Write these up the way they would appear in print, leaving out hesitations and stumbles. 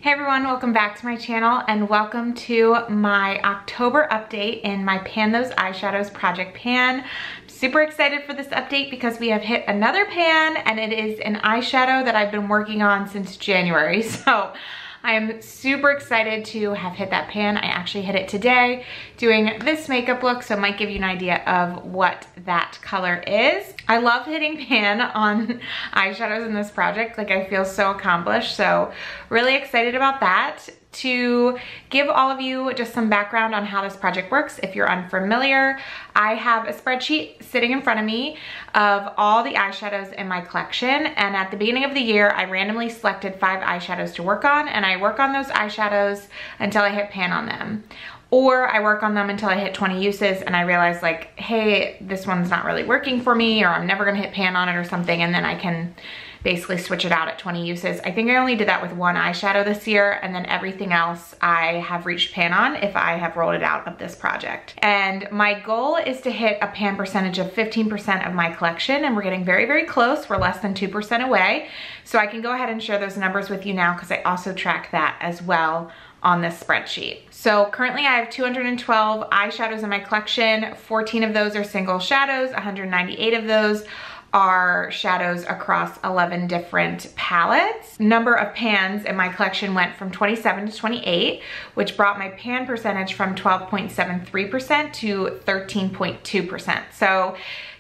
Hey everyone, welcome back to my channel and welcome to my October update in my Pan Those Eyeshadows Project Pan. I'm super excited for this update because we have hit another pan and it is an eyeshadow that I've been working on since January. So I am super excited to have hit that pan. I actually hit it today doing this makeup look, so it might give you an idea of what that color is. I love hitting pan on eyeshadows in this project. Like, I feel so accomplished, so really excited about that. To give all of you just some background on how this project works, if you're unfamiliar, I have a spreadsheet sitting in front of me of all the eyeshadows in my collection, and at the beginning of the year I randomly selected 5 eyeshadows to work on, and I work on those eyeshadows until I hit pan on them. Or I work on them until I hit 20 uses and I realize, like, hey, this one's not really working for me, or I'm never gonna hit pan on it or something, and then I can basically switch it out at 20 uses. I think I only did that with one eyeshadow this year, and then everything else I have reached pan on if I have rolled it out of this project. And my goal is to hit a pan percentage of 15% of my collection, and we're getting very, very close. We're less than 2% away. So I can go ahead and share those numbers with you now because I also track that as well on this spreadsheet. So currently I have 212 eyeshadows in my collection. 14 of those are single shadows, 198 of those are shadows across 11 different palettes. Number of pans in my collection went from 27 to 28, which brought my pan percentage from 12.73% to 13.2%. So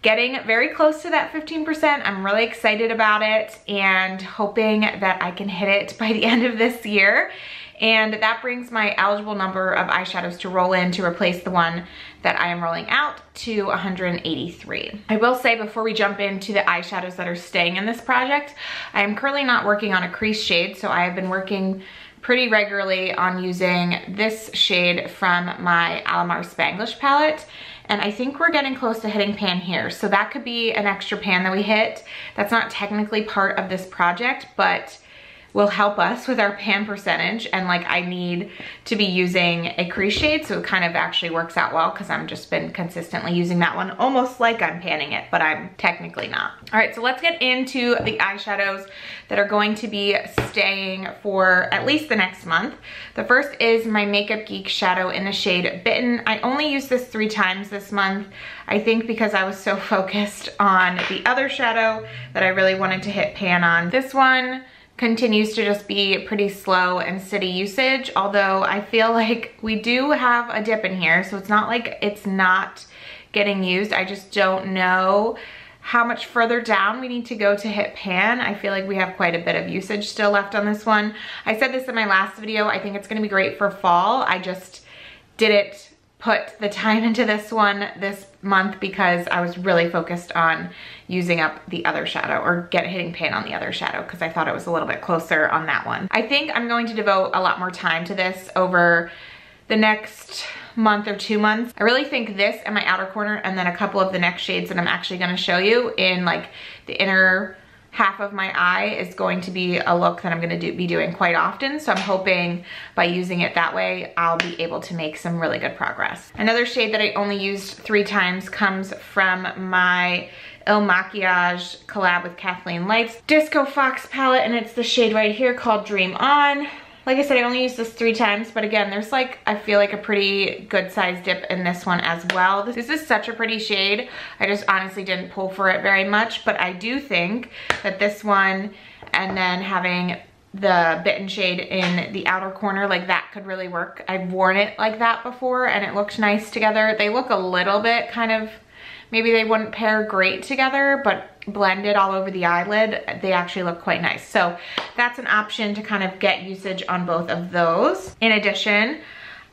getting very close to that 15%. I'm really excited about it and hoping that I can hit it by the end of this year. And that brings my eligible number of eyeshadows to roll in to replace the one that I am rolling out to 183. I will say before we jump into the eyeshadows that are staying in this project, I am currently not working on a crease shade, so I have been working pretty regularly on using this shade from my Alamar Spanglish palette. And I think we're getting close to hitting pan here. So that could be an extra pan that we hit. That's not technically part of this project, but will help us with our pan percentage. And like, I need to be using a crease shade, so it kind of actually works out well because I've just been consistently using that one, almost like I'm panning it, but I'm technically not. All right, so let's get into the eyeshadows that are going to be staying for at least the next month. The first is my Makeup Geek shadow in the shade Bitten. I only used this 3 times this month, I think because I was so focused on the other shadow that I really wanted to hit pan on. This one continues to just be pretty slow and steady usage, although I feel like we do have a dip in here, so it's not like it's not getting used. I just don't know how much further down we need to go to hit pan. I feel like we have quite a bit of usage still left on this one. I said this in my last video, I think it's gonna be great for fall. I just didn't put the time into this one this month because I was really focused on using up the other shadow, or hitting pan on the other shadow, because I thought it was a little bit closer on that one. I think I'm going to devote a lot more time to this over the next month or 2 months. I really think this and my outer corner, and then a couple of the next shades that I'm actually gonna show you in like the inner half of my eye is going to be a look that I'm gonna be doing quite often. So I'm hoping by using it that way, I'll be able to make some really good progress. Another shade that I only used 3 times comes from my Il Makiage collab with Kathleen Light's Disco Fox palette, and it's the shade right here called Dream On. Like I said, I only used this 3 times, but again, there's like, I feel like a pretty good size dip in this one as well. This is such a pretty shade. I just honestly didn't pull for it very much, but I do think that this one, and then having the Bitten shade in the outer corner, like that could really work. I've worn it like that before and it looked nice together. They look a little bit kind of, maybe they wouldn't pair great together, but blended all over the eyelid, they actually look quite nice. So that's an option to kind of get usage on both of those. In addition,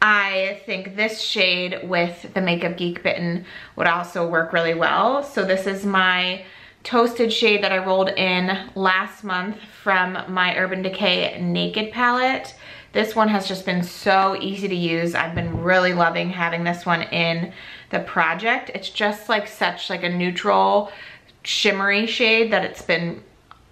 I think this shade with the Makeup Geek Bitten would also work really well. So this is my Toasted shade that I rolled in last month from my Urban Decay Naked palette. This one has just been so easy to use. I've been really loving having this one in the project. It's just like such like a neutral shimmery shade that it's been,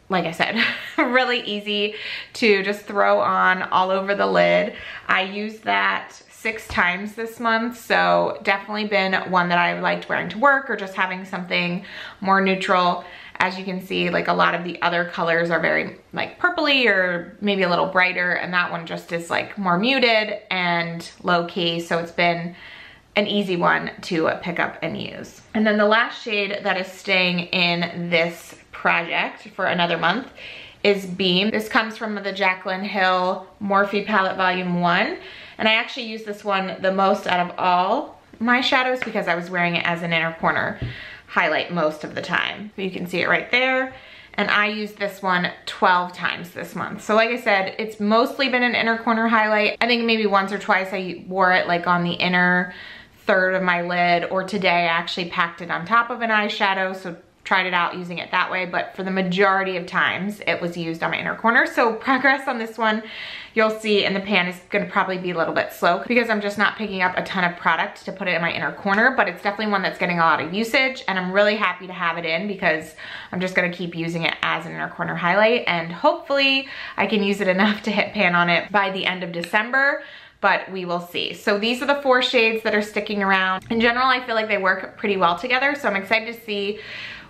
like I said, really easy to just throw on all over the lid. I used that 6 times this month, so definitely been one that I liked wearing to work or just having something more neutral As you can see, like a lot of the other colors are very like purpley or maybe a little brighter, and that one just is like more muted and low key. So it's been an easy one to pick up and use. And then the last shade that is staying in this project for another month is Beam. This comes from the Jaclyn Hill Morphe Palette Volume 1. And I actually use this one the most out of all my shadows because I was wearing it as an inner corner highlight most of the time. You can see it right there. And I used this one 12 times this month. So like I said, it's mostly been an inner corner highlight. I think maybe once or twice I wore it like on the inner third of my lid, or today I actually packed it on top of an eyeshadow, so tried it out using it that way. But for the majority of times it was used on my inner corner. So progress on this one, you'll see in the pan, is gonna probably be a little bit slow because I'm just not picking up a ton of product to put it in my inner corner, but it's definitely one that's getting a lot of usage, and I'm really happy to have it in because I'm just gonna keep using it as an inner corner highlight, and hopefully I can use it enough to hit pan on it by the end of December. But we will see. So these are the 4 shades that are sticking around. In general, I feel like they work pretty well together, so I'm excited to see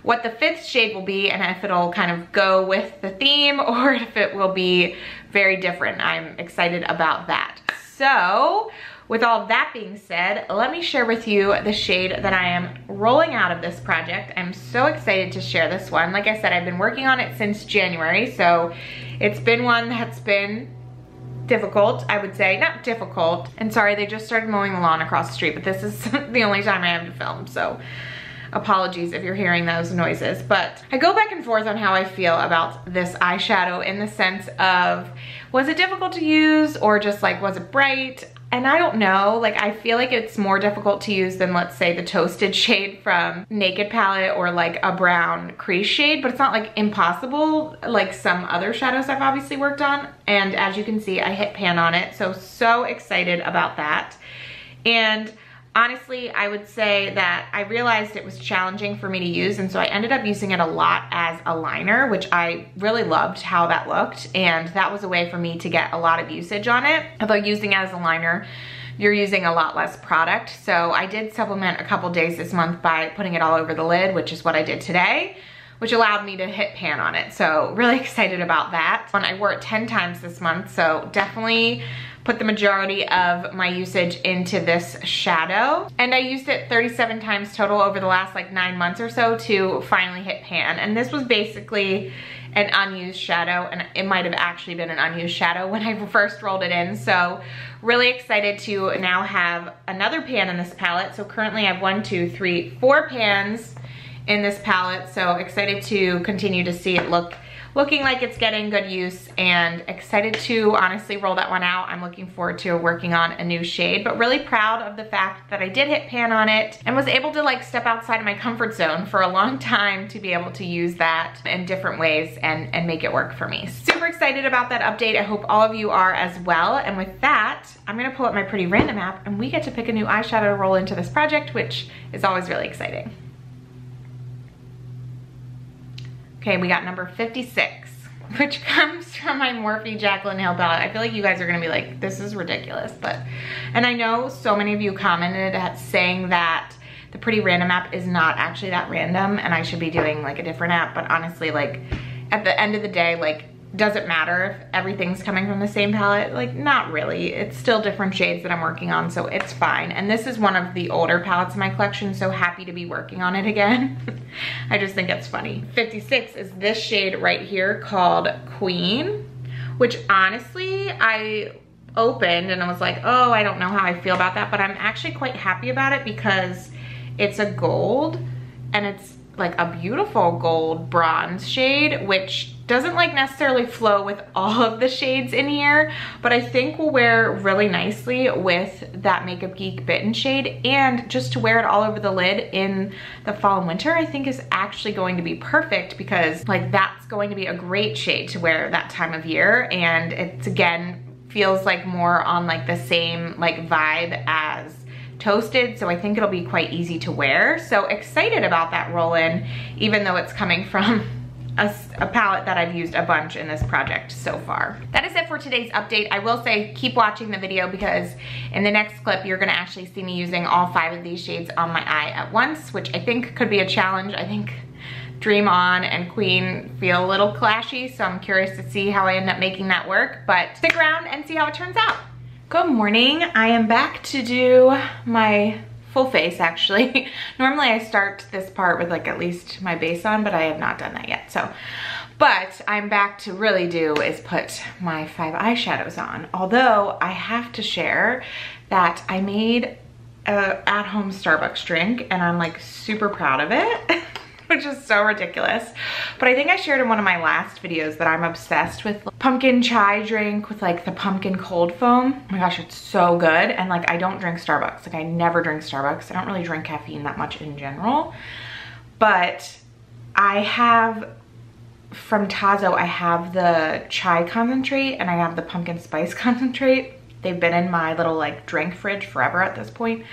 what the 5th shade will be and if it'll kind of go with the theme or if it will be very different. I'm excited about that. So with all of that being said, let me share with you the shade that I am rolling out of this project. I'm so excited to share this one. Like I said, I've been working on it since January, so it's been one that's been difficult, I would say. Not difficult. And sorry, they just started mowing the lawn across the street, but this is the only time I have to film, so apologies if you're hearing those noises. But I go back and forth on how I feel about this eyeshadow, in the sense of, was it difficult to use, or just like, was it bright? And I don't know, like I feel like it's more difficult to use than, let's say, the Toasted shade from Naked Palette, or like a brown crease shade, but it's not like impossible like some other shadows I've obviously worked on. And as you can see, I hit pan on it, so excited about that. And honestly, I would say that I realized it was challenging for me to use, and so I ended up using it a lot as a liner, which I really loved how that looked, and that was a way for me to get a lot of usage on it. Although using it as a liner, you're using a lot less product. So I did supplement a couple days this month by putting it all over the lid, which is what I did today, which allowed me to hit pan on it. So really excited about that. And I wore it 10 times this month, so definitely put the majority of my usage into this shadow. And I used it 37 times total over the last like 9 months or so to finally hit pan. And this was basically an unused shadow, and it might have actually been an unused shadow when I first rolled it in. So really excited to now have another pan in this palette. So currently I have 1, 2, 3, 4 pans in this palette. So excited to continue to see it looking like it's getting good use, and excited to honestly roll that one out. I'm looking forward to working on a new shade, but really proud of the fact that I did hit pan on it and was able to like step outside of my comfort zone for a long time to be able to use that in different ways and make it work for me. Super excited about that update. I hope all of you are as well. And with that, I'm gonna pull up my pretty random app and we get to pick a new eyeshadow to roll into this project, which is always really exciting. Okay, we got number 56, which comes from my Morphe Jaclyn Hill palette. I feel like you guys are gonna be like, this is ridiculous, and I know so many of you commented at saying that the pretty random app is not actually that random and I should be doing like a different app, but honestly, like at the end of the day, like, does it matter if everything's coming from the same palette? Like, not really. It's still different shades that I'm working on, so it's fine. And this is one of the older palettes in my collection, so happy to be working on it again. I just think it's funny. 56 is this shade right here called Queen, which honestly, I opened and I was like, oh, I don't know how I feel about that, but I'm actually quite happy about it because it's a gold, and it's like a beautiful gold bronze shade, which doesn't like necessarily flow with all of the shades in here, but I think will wear really nicely with that Makeup Geek Bitten shade, and just to wear it all over the lid in the fall and winter, I think is actually going to be perfect, because like that's going to be a great shade to wear that time of year. And it's, again, feels like more on like the same like vibe as Toasted, so I think it'll be quite easy to wear. So excited about that roll-in, even though it's coming from a palette that I've used a bunch in this project so far. That is it for today's update. I will say keep watching the video, because in the next clip you're gonna actually see me using all 5 of these shades on my eye at once, which I think could be a challenge. I think Dream On and Queen feel a little clashy, so I'm curious to see how I end up making that work, but stick around and see how it turns out. Good morning. I am back to do my full face actually. Normally I start this part with like at least my base on, but I have not done that yet. But I'm back to really do is put my 5 eyeshadows on. Although I have to share that I made a at-home Starbucks drink and I'm like super proud of it. Which is so ridiculous. But I think I shared in one of my last videos that I'm obsessed with pumpkin chai drink with like the pumpkin cold foam. Oh my gosh, it's so good. And like, I don't drink Starbucks. Like, I never drink Starbucks. I don't really drink caffeine that much in general. But I have, from Tazo, I have the chai concentrate and I have the pumpkin spice concentrate. They've been in my little like drink fridge forever at this point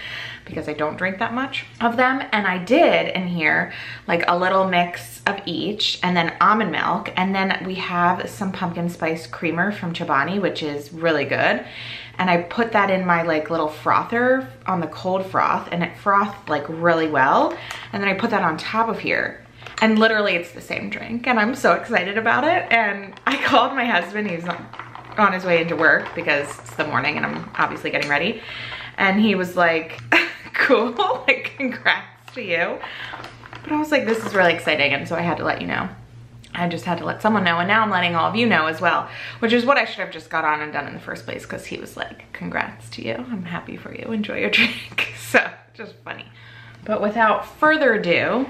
because I don't drink that much of them. And I did in here like a little mix of each and then almond milk. And then we have some pumpkin spice creamer from Chobani, which is really good. And I put that in my like little frother on the cold froth and it frothed like really well. And then I put that on top of here. And literally it's the same drink and I'm so excited about it. And I called my husband, he's on his way into work because it's the morning and I'm obviously getting ready. And he was like, cool, like congrats to you. But I was like, this is really exciting. And so I had to let you know. I just had to let someone know. And now I'm letting all of you know as well, which is what I should have just got on and done in the first place because he was like, congrats to you. I'm happy for you. Enjoy your drink. So just funny. But without further ado,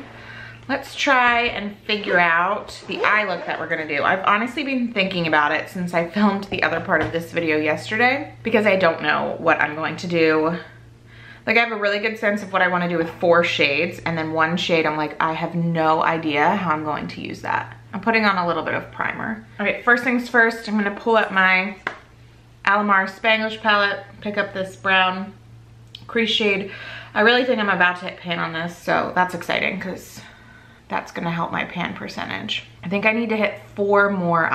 let's try and figure out the eye look that we're gonna do. I've honestly been thinking about it since I filmed the other part of this video yesterday because I don't know what I'm going to do. Like, I have a really good sense of what I wanna do with 4 shades and then 1 shade I'm like, I have no idea how I'm going to use that. I'm putting on a little bit of primer. All right, first things first, I'm gonna pull up my Alamar Spanglish palette, pick up this brown crease shade. I really think I'm about to hit pan on this, so that's exciting because that's gonna help my pan percentage. I think I need to hit 4 more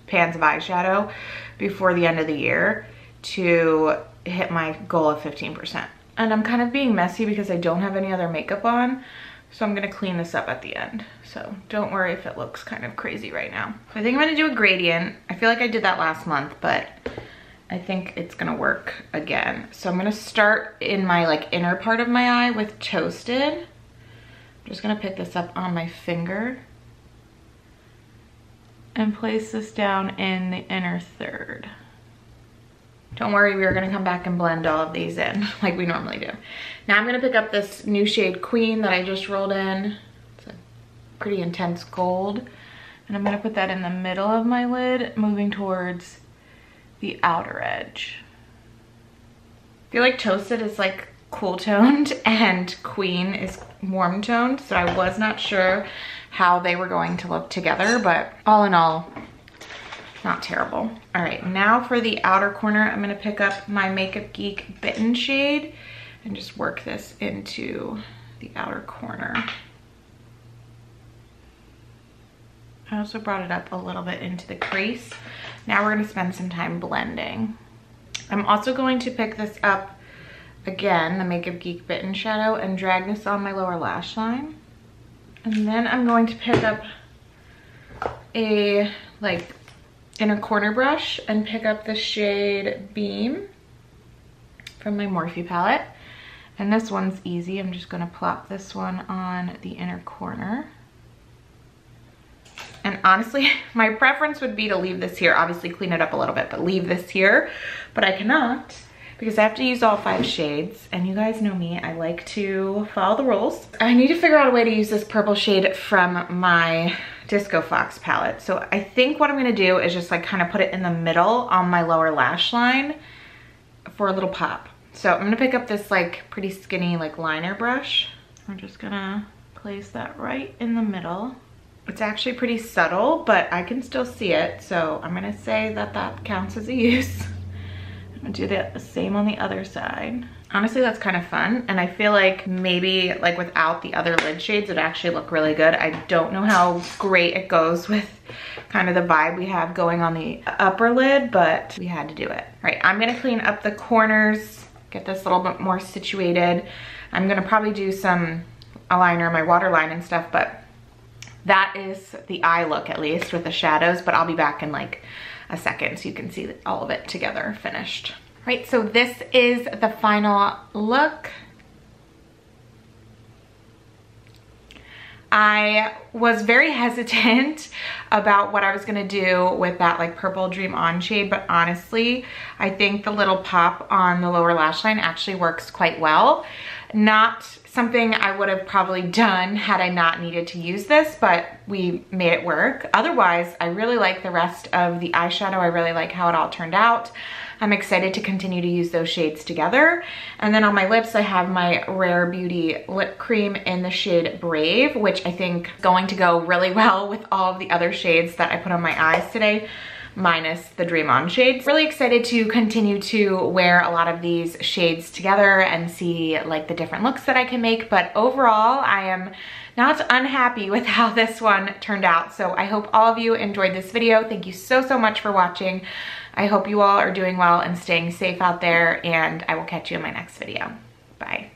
pans of eyeshadow before the end of the year to hit my goal of 15%. And I'm kind of being messy because I don't have any other makeup on, so I'm gonna clean this up at the end. So don't worry if it looks kind of crazy right now. So I think I'm gonna do a gradient. I feel like I did that last month, but I think it's gonna work again. So I'm gonna start in my like inner part of my eye with Toasted. I'm just gonna pick this up on my finger and place this down in the inner third. Don't worry, we are gonna come back and blend all of these in like we normally do. Now I'm gonna pick up this new shade Queen that I just rolled in. It's a pretty intense gold. And I'm gonna put that in the middle of my lid, moving towards the outer edge. I feel like Toasted is like cool toned and Queen is warm toned, so I was not sure how they were going to look together, but all in all, not terrible. All right, now for the outer corner, I'm gonna pick up my Makeup Geek Bitten shade and just work this into the outer corner. I also brought it up a little bit into the crease. Now we're gonna spend some time blending. I'm also going to pick this up again, the Makeup Geek Bitten shadow, and drag this on my lower lash line. And then I'm going to pick up a like inner corner brush and pick up the shade Beam from my Morphe palette. And this one's easy. I'm just gonna plop this one on the inner corner. And honestly, my preference would be to leave this here, obviously clean it up a little bit, but leave this here. But I cannot because I have to use all 5 shades. And you guys know me, I like to follow the rules. I need to figure out a way to use this purple shade from my Disco Fox palette. So I think what I'm gonna do is just like kind of put it in the middle on my lower lash line for a little pop. So I'm gonna pick up this like pretty skinny like liner brush. We're just gonna place that right in the middle. It's actually pretty subtle, but I can still see it. So I'm gonna say that that counts as a use. I'm gonna do the same on the other side. Honestly, that's kind of fun. And I feel like maybe like without the other lid shades, it'd actually look really good. I don't know how great it goes with kind of the vibe we have going on the upper lid, but we had to do it. All right, I'm gonna clean up the corners, get this a little bit more situated. I'm gonna probably do some eyeliner, my waterline and stuff, but that is the eye look, at least with the shadows, but I'll be back in like a second so you can see all of it together finished. Right, so this is the final look. I was very hesitant about what I was gonna do with that like purple Dream On shade, but honestly, I think the little pop on the lower lash line actually works quite well. Not something I would have probably done had I not needed to use this, but we made it work. Otherwise, I really like the rest of the eyeshadow. I really like how it all turned out. I'm excited to continue to use those shades together. And then on my lips, I have my Rare Beauty lip cream in the shade Brave, which I think is going to go really well with all of the other shades that I put on my eyes today, minus the Dream On shades. Really excited to continue to wear a lot of these shades together and see like the different looks that I can make. But overall, I am not unhappy with how this one turned out. So I hope all of you enjoyed this video. Thank you so, so much for watching. I hope you all are doing well and staying safe out there, and I will catch you in my next video. Bye.